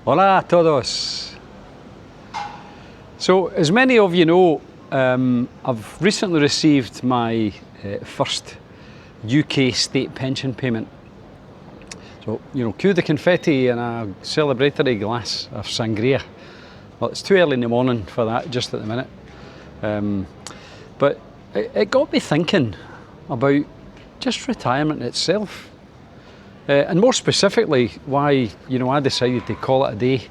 Hola a todos. So, as many of you know, I've recently received my first UK state pension payment. So, cue the confetti and a celebratory glass of sangria. Well, it's too early in the morning for that just at the minute. But it got me thinking about just retirement itself. And more specifically, why I decided to call it a day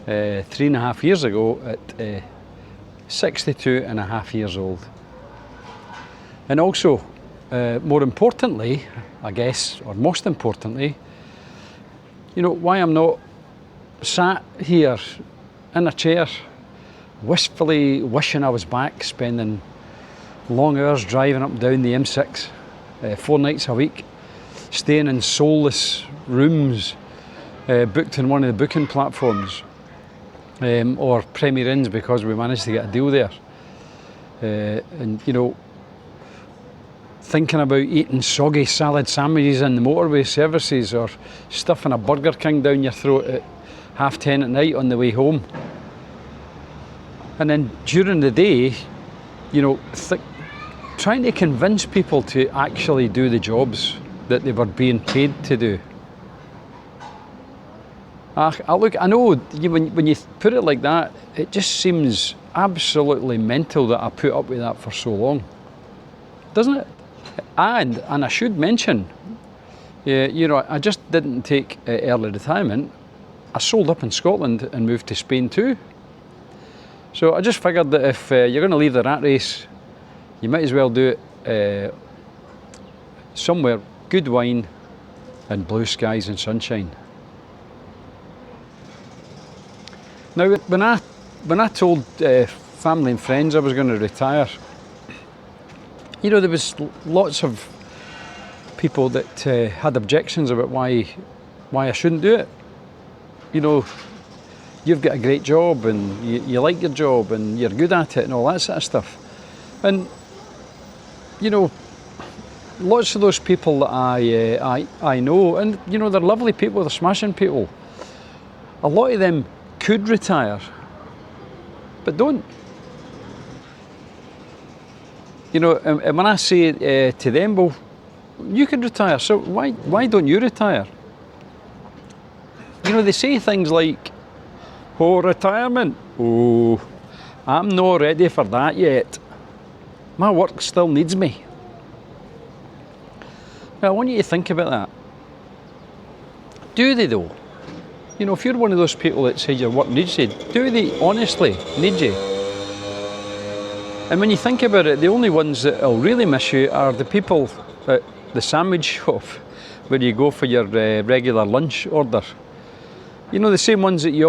3.5 years ago at 62 and a half years old. And also, more importantly, I guess, or most importantly, why I'm not sat here in a chair wistfully wishing I was back, spending long hours driving up and down the M6 4 nights a week, staying in soulless rooms booked in one of the booking platforms, or Premier Inns because we managed to get a deal there. And thinking about eating soggy salad sandwiches in the motorway services, or stuffing a Burger King down your throat at 10:30 at night on the way home. And then during the day, trying to convince people to actually do the jobs that they were being paid to do. I know when you put it like that, it just seems absolutely mental that I put up with that for so long, doesn't it? And I should mention, I just didn't take early retirement. I sold up in Scotland and moved to Spain too. So I just figured that if you're going to leave the rat race, you might as well do it somewhere good wine and blue skies and sunshine. Now, when I told family and friends I was going to retire, there was lots of people that had objections about why I shouldn't do it. You've got a great job and you like your job and you're good at it and all that sort of stuff. And lots of those people that I know, and they're lovely people, they're smashing people. A lot of them could retire, but don't. And when I say to them, well, you could retire, so why don't you retire? They say things like, oh, retirement, oh, I'm not ready for that yet. My work still needs me. Now, I want you to think about that. Do they though? If you're one of those people that say your work needs you, do they honestly need you? And when you think about it, the only ones that will really miss you are the people at the sandwich shop where you go for your regular lunch order. The same ones that they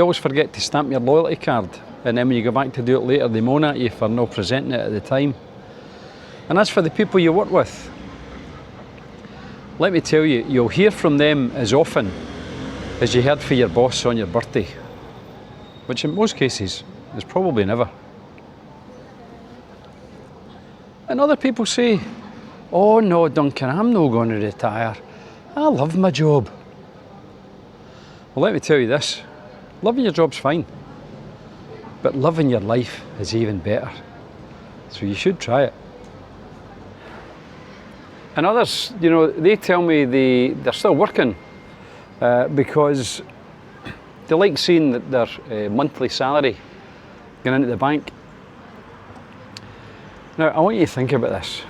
always forget to stamp your loyalty card, and then when you go back to do it later, they moan at you for not presenting it at the time. And that's for the people you work with. Let me tell you, you'll hear from them as often as you heard from your boss on your birthday, which in most cases is probably never. And other people say, oh no, Duncan, I'm not going to retire. I love my job. Well, let me tell you this, loving your job's fine, but living your life is even better. So you should try it. And others, they tell me they're still working because they like seeing that their monthly salary going into the bank. Now, I want you to think about this.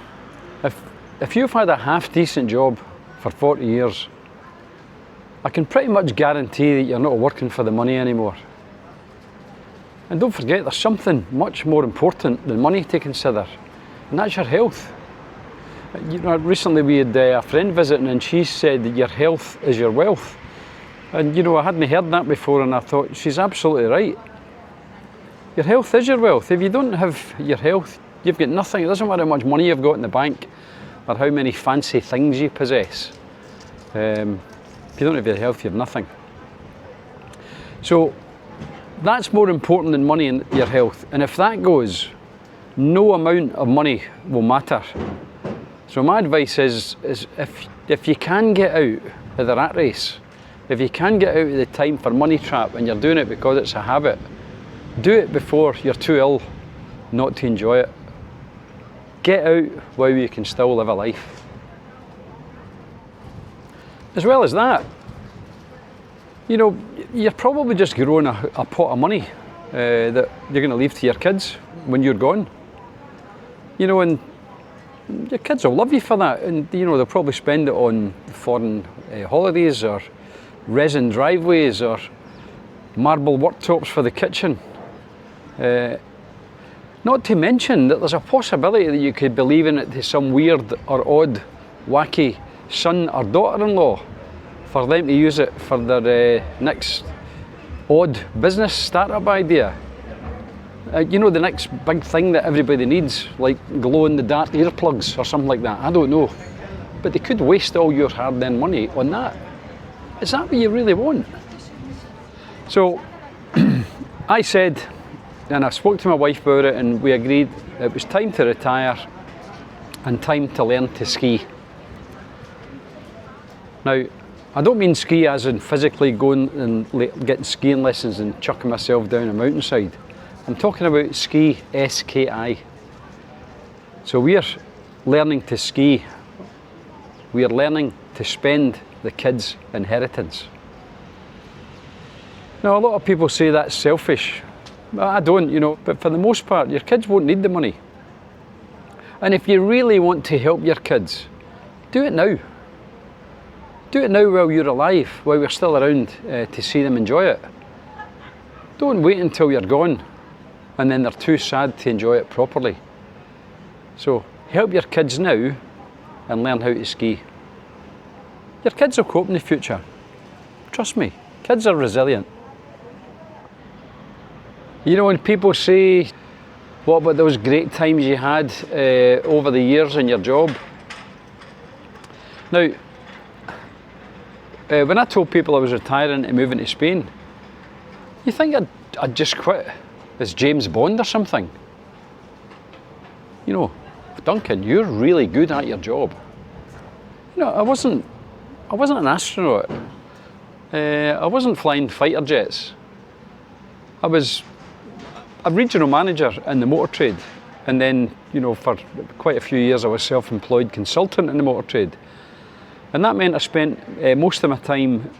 If you've had a half-decent job for 40 years, I can pretty much guarantee that you're not working for the money anymore. And don't forget, there's something much more important than money to consider, and that's your health. Recently we had a friend visiting, and she said that your health is your wealth. And I hadn't heard that before, and I thought, she's absolutely right. Your health is your wealth. If you don't have your health, you've got nothing. It doesn't matter how much money you've got in the bank or how many fancy things you possess. If you don't have your health, you have nothing. So that's more important than money and your health. And if that goes, no amount of money will matter. So my advice is if you can get out of the rat race, If you can get out of the time for money trap and you're doing it because it's a habit, do it before you're too ill not to enjoy it. Get out while you can still live a life. As well as that, you know, you're probably just growing a pot of money that you're going to leave to your kids when you're gone. You know, and your kids will love you for that, and you know, they'll probably spend it on foreign holidays or resin driveways or marble worktops for the kitchen. Not to mention that there's a possibility that you could be leaving it to some weird or odd, wacky son or daughter-in-law for them to use it for their next odd business startup idea. You know, the next big thing that everybody needs, like glow-in-the-dark earplugs or something like that, I don't know. But they could waste all your hard-earned money on that. Is that what you really want? So, I said, and I spoke to my wife about it, and we agreed it was time to retire and time to learn to ski. Now, I don't mean ski as in physically going and getting skiing lessons and chucking myself down a mountainside. I'm talking about ski, S-K-I. So we're learning to ski. We're learning to spend the kids' inheritance. Now, a lot of people say that's selfish. I don't, you know, but for the most part, your kids won't need the money. And if you really want to help your kids, do it now. Do it now while you're alive, while we're still around to see them enjoy it. Don't wait until you're gone and then they're too sad to enjoy it properly. So help your kids now and learn how to ski. Your kids will cope in the future. Trust me, kids are resilient. You know, when people say, what about those great times you had over the years in your job? Now, when I told people I was retiring and moving to Spain, you think I'd just quit as James Bond or something? You know, Duncan, you're really good at your job. You know, I wasn't an astronaut. I wasn't flying fighter jets. I was a regional manager in the motor trade, and then, you know, for quite a few years I was self-employed consultant in the motor trade. And that meant I spent most of my time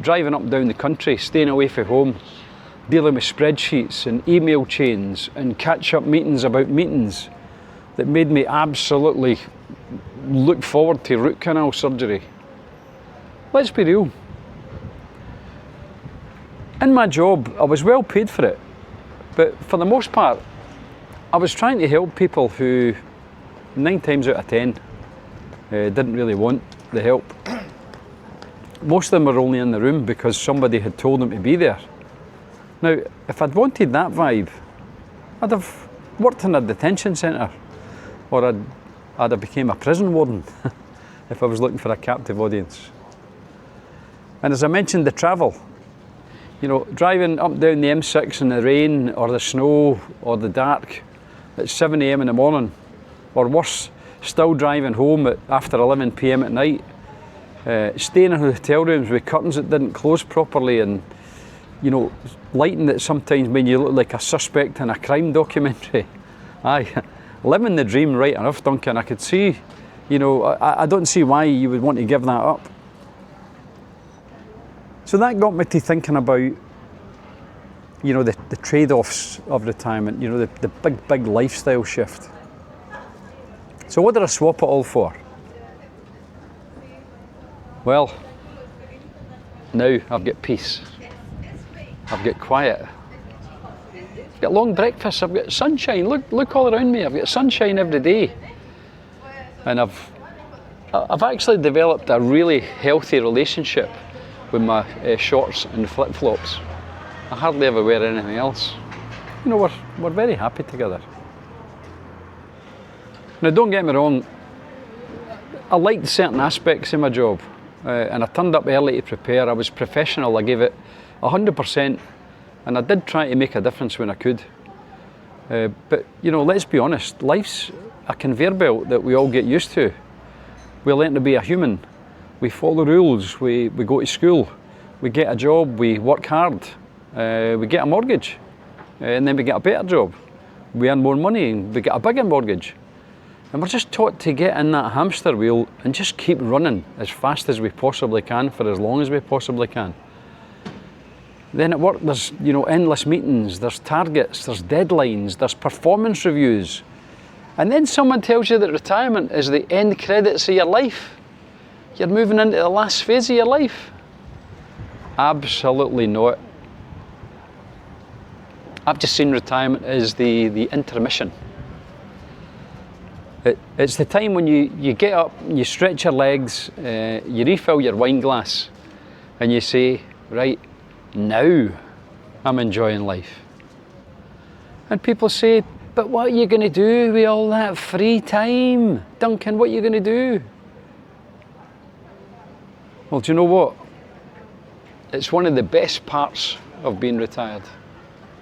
driving up and down the country, staying away from home, dealing with spreadsheets and email chains and catch-up meetings about meetings that made me absolutely look forward to root canal surgery. Let's be real. In my job, I was well paid for it, but for the most part, I was trying to help people who 9 times out of 10 didn't really want the help. Most of them were only in the room because somebody had told them to be there. Now, if I'd wanted that vibe, I'd have worked in a detention centre, or I'd have become a prison warden if I was looking for a captive audience. And as I mentioned, the travel, you know, driving up and down the M6 in the rain or the snow or the dark at 7 AM in the morning, or worse, still driving home after 11 PM at night, staying in hotel rooms with curtains that didn't close properly, and you know, lighting that sometimes made you look like a suspect in a crime documentary. Aye, living the dream right enough, Duncan. I could see, you know, I don't see why you would want to give that up. So that got me to thinking about, you know, the trade-offs of retirement, you know, the big lifestyle shift. So what did I swap it all for? Well, now I've got peace. I've got quiet. I've got long breakfasts, I've got sunshine. Look all around me, I've got sunshine every day. And I've actually developed a really healthy relationship with my shorts and flip-flops. I hardly ever wear anything else. You know, we're very happy together. Now, don't get me wrong, I liked certain aspects of my job, and I turned up early to prepare. I was professional, I gave it 100%, and I did try to make a difference when I could. But, you know, let's be honest, life's a conveyor belt that we all get used to. We learn to be a human. We follow rules, we go to school, We get a job, we work hard, we get a mortgage, and then we get a better job. We earn more money and we get a bigger mortgage. And we're just taught to get in that hamster wheel and just keep running as fast as we possibly can for as long as we possibly can. Then at work there's, you know, endless meetings, there's targets, there's deadlines, there's performance reviews. And then someone tells you that retirement is the end credits of your life. You're moving into the last phase of your life. Absolutely not. I've just seen retirement as the intermission. It's the time when you get up, you stretch your legs, you refill your wine glass, and you say, right, now I'm enjoying life. And people say, but what are you going to do with all that free time? Duncan, what are you going to do? Well, do you know what? It's one of the best parts of being retired.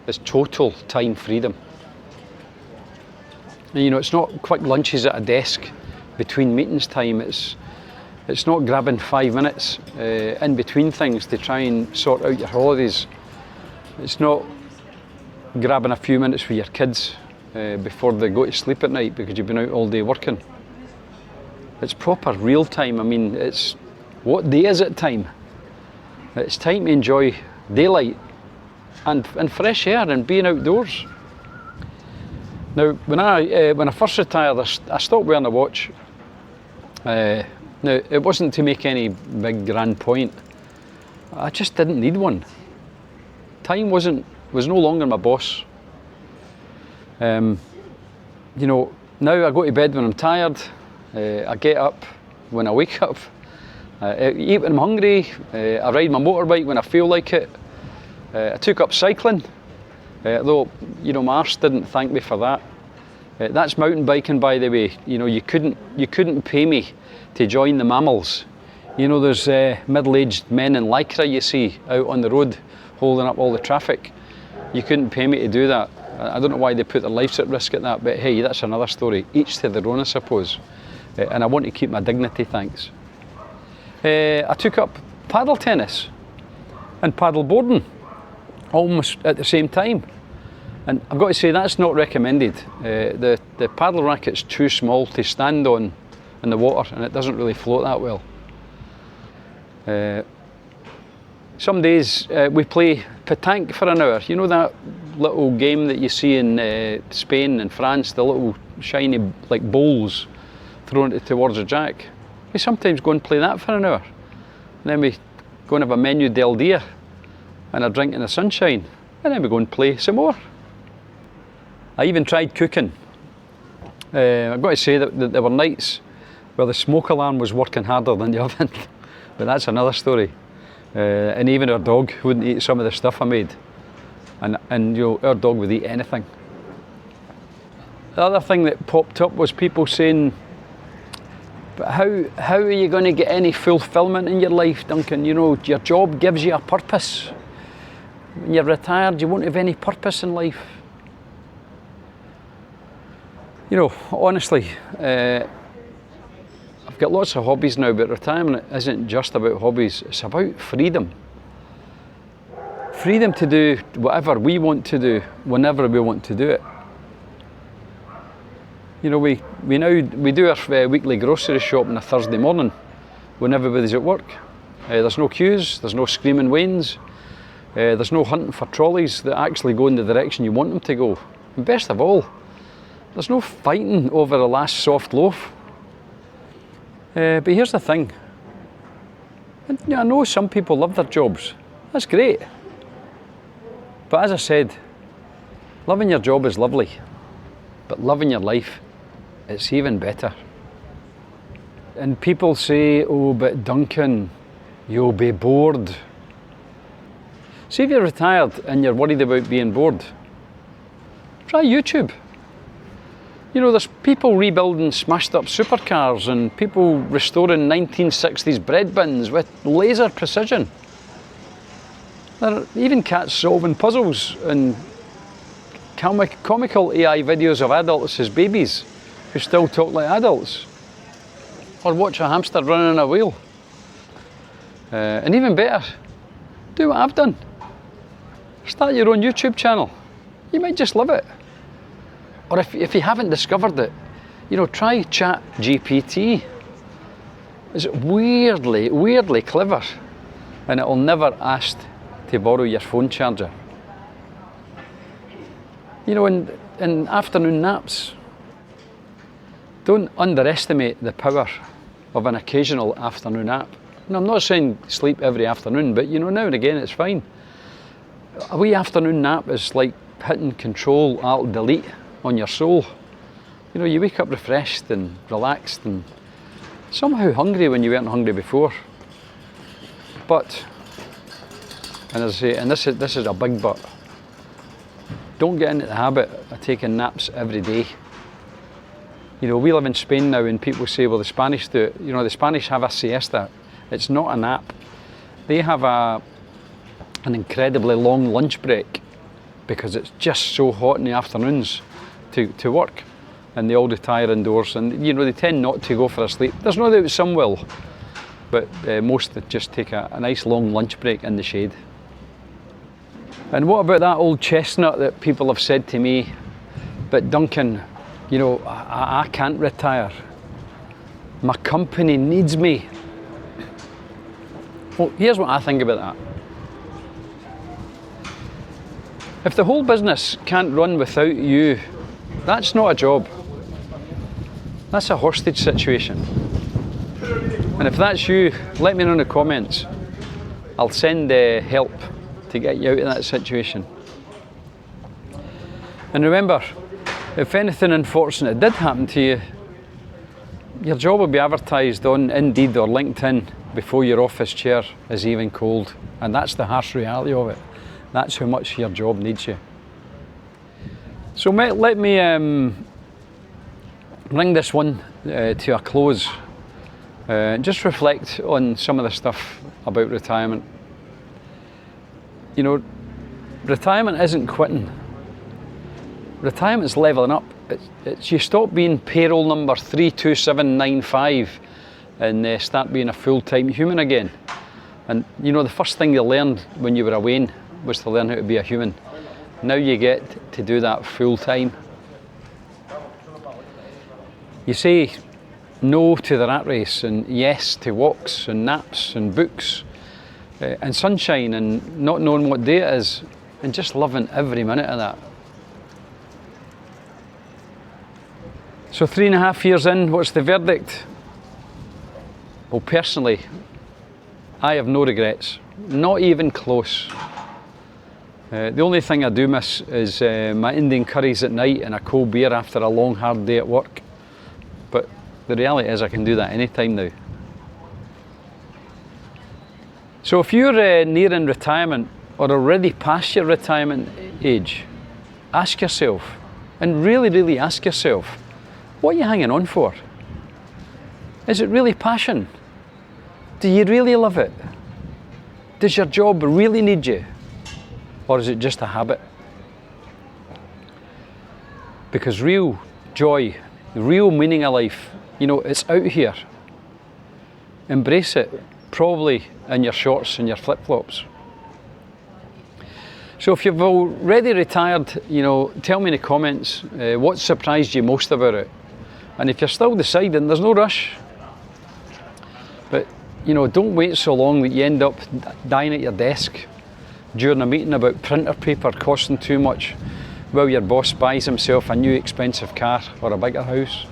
It's total time freedom. And you know, it's not quick lunches at a desk between meetings time. It's not grabbing 5 minutes in between things to try and sort out your holidays. It's not grabbing a few minutes with your kids before they go to sleep at night because you've been out all day working. It's proper real time. I mean, it's what day is it time? It's time to enjoy daylight and fresh air and being outdoors. Now, when I first retired, I stopped wearing a watch. Now, it wasn't to make any big grand point. I just didn't need one. Time was no longer my boss. You know, now I go to bed when I'm tired. I get up when I wake up. I eat when I'm hungry. I ride my motorbike when I feel like it. I took up cycling, though, you know, my arse didn't thank me for that. That's mountain biking, by the way. You know, you couldn't pay me to join the mammals. You know, there's middle-aged men in lycra you see out on the road holding up all the traffic. You couldn't pay me to do that. I don't know why they put their lives at risk at that, but hey, that's another story. Each to their own, I suppose. And I want to keep my dignity, thanks. I took up paddle tennis and paddle boarding almost at the same time. And I've got to say, that's not recommended. The paddle racket's too small to stand on in the water, and it doesn't really float that well. Some days we play pétanque for an hour. You know that little game that you see in Spain and France, the little shiny like bowls thrown towards a jack? We sometimes go and play that for an hour. And then we go and have a menu del dia and a drink in the sunshine. And then we go and play some more. I even tried cooking. I've got to say that there were nights where the smoke alarm was working harder than the oven. But that's another story. And even our dog wouldn't eat some of the stuff I made. And you know, our dog would eat anything. The other thing that popped up was people saying, but how are you going to get any fulfillment in your life, Duncan? You know, your job gives you a purpose. When you're retired, you won't have any purpose in life. You know, honestly, I've got lots of hobbies now, but retirement isn't just about hobbies, it's about freedom. Freedom to do whatever we want to do, whenever we want to do it. You know, we do our weekly grocery shop on a Thursday morning when everybody's at work. There's no queues, there's no screaming wains, there's no hunting for trolleys that actually go in the direction you want them to go. And best of all, there's no fighting over the last soft loaf. But here's the thing. And, you know, I know some people love their jobs. That's great. But as I said, loving your job is lovely. But loving your life, it's even better. And people say, oh, but Duncan, you'll be bored. See, if you're retired and you're worried about being bored, try YouTube. You know, there's people rebuilding smashed up supercars and people restoring 1960s bread bins with laser precision. There are even cats solving puzzles and comical AI videos of adults as babies who still talk like adults. Or watch a hamster running a wheel. And even better, Do what I've done. Start your own YouTube channel. You might just love it. Or if you haven't discovered it, you know, try Chat GPT. It's weirdly clever, and it'll never ask to borrow your phone charger. You know, in afternoon naps, don't underestimate the power of an occasional afternoon nap. And I'm not saying sleep every afternoon, but you know, now and again it's fine. A wee afternoon nap is like hitting Control Alt Delete on your soul. You know, you wake up refreshed and relaxed and somehow hungry when you weren't hungry before. But, and as I say, and this is a big but, don't get into the habit of taking naps every day. You know, we live in Spain now and people say, well, the Spanish do it. You know, the Spanish have a siesta. It's not a nap. They have an incredibly long lunch break because it's just so hot in the afternoons to work. And they all retire indoors, and you know, they tend not to go for a sleep. There's no doubt some will, but most just take a nice long lunch break in the shade. And what about that old chestnut that people have said to me, but Duncan, you know, I can't retire. My company needs me. Well, here's what I think about that. If the whole business can't run without you, that's not a job. That's a hostage situation. And if that's you, let me know in the comments. I'll send help to get you out of that situation. And remember, if anything unfortunate did happen to you, your job will be advertised on Indeed or LinkedIn before your office chair is even cold. And that's the harsh reality of it. That's how much your job needs you. So let me bring this one to a close. Just reflect on some of the stuff about retirement. You know, retirement isn't quitting. Retirement's leveling up. It's you stop being payroll number 32795 and start being a full-time human again. And you know, the first thing you learned when you were away was to learn how to be a human. Now you get to do that full-time. You say no to the rat race and yes to walks and naps and books and sunshine and not knowing what day it is and just loving every minute of that. So 3.5 years in, what's the verdict? Well, personally, I have no regrets, not even close. The only thing I do miss is my Indian curries at night and a cold beer after a long hard day at work. But the reality is I can do that anytime now. So if you're nearing retirement or already past your retirement age, ask yourself, and really ask yourself, what are you hanging on for? Is it really passion? Do you really love it? Does your job really need you? Or is it just a habit? Because real joy, the real meaning of life, you know, it's out here. Embrace it, probably in your shorts and your flip-flops. So if you've already retired, you know, tell me in the comments what surprised you most about it. And if you're still deciding, there's no rush. But, you know, don't wait so long that you end up dying at your desk during a meeting about printer paper costing too much while your boss buys himself a new expensive car or a bigger house.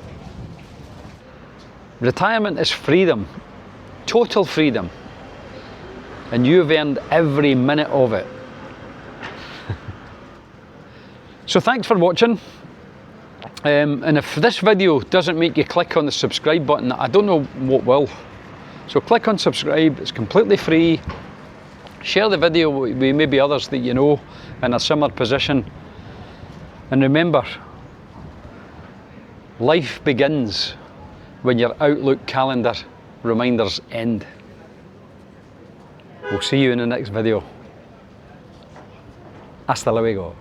Retirement is freedom, total freedom, and you've earned every minute of it. So thanks for watching, and if this video doesn't make you click on the subscribe button, I don't know what will. So click on subscribe, it's completely free. Share the video with maybe others that you know in a similar position. And remember, life begins when your Outlook calendar reminders end. We'll see you in the next video. Hasta luego.